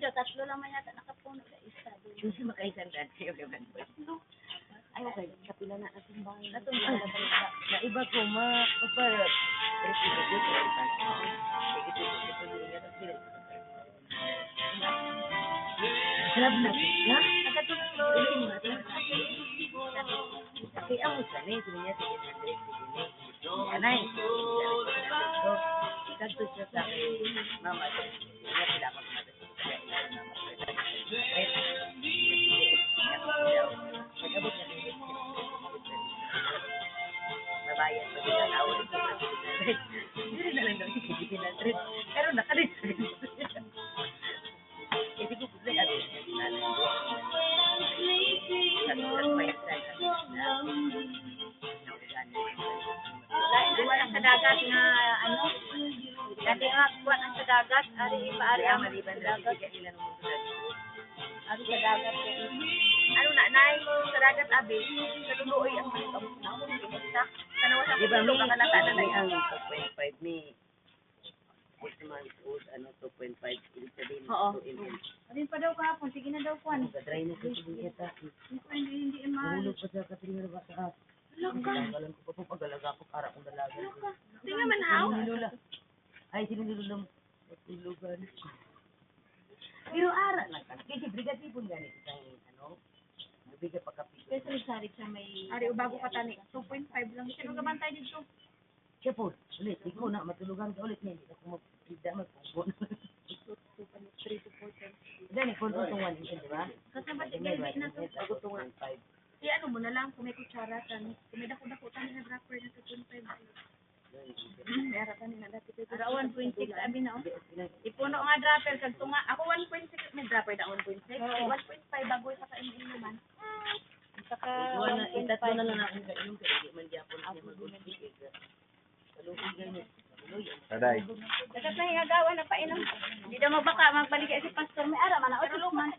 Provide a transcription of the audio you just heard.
daw, tatlo lang man yata nakapuno sa isa. Susi makaisang dati yung naman. Ay, okay. Kapila na natin ba? Natungkol na ba? Na iba ko, para resibo ko sa iba. Ito din nga sila. Sarap na siya. Nakatulong. Kaya ako sanay, sabi niya, sige, anay, kanto siya sa akin, mama, niya sila ako mabayan pa din ang awal ito. Hindi na lang daw si pero nakalit sa rin. Hindi ko po sa'yo abis niya. Wala sa dagat nga, ano, dati nga kuha ng sa dagat, ari paari ang Maliban na dagat. ari sa dagat. Ano na, naay mo sa dagat, abi, sa luloy ang mga naon, sa kanawa sa Di ba pulog, may ang nalata na ang 2.5 may 6 months old, 2.5 ibig sabihin, Oo. 2 ml. Alin pa daw kahapon, sige na daw kuhan. Dry na ko sa kita. Hindi Mahulog pa sa katrina ba sa as. Galan ko pa po pag-alaga ko para kong dalaga. Tingnan man haw. Nilula. Ay, sinilula mo. Lugan. Pero ara lang ka. Kasi brigati po ganit isang ano. Bigay pa kapit. Kasi sarik sa may... Ari, bago ka tani. 2.5 lang. Sino naman tayo dito? Siya po. Ulit. Ikaw na. Matulugan ka ulit. Hindi ako magpida. Magpupon. 3 to 4 times. Gani, kung itong 1 inch, di ba? Kasi ba, tigay na to. Ako itong 1.5. Ano mo na lang, kung may kutsara, kung may dako-dako, tani na dropper na 2.5. May arapan na dati. Ara 1.6, sabi na, ipuno nga dropper, kag tunga. Ako 1.6, may dropper na 1.6. 1.5, bago sa kainin naman. Saka, Itatlo na lang ako sa ilong, kaya hindi man gyapon siya mag-ulpig. Kalungkig ganyan. Aday. Dagat na hingagawa na painom. Hindi daw magbaka, magbaligay si pastor. May ara, man, o, man.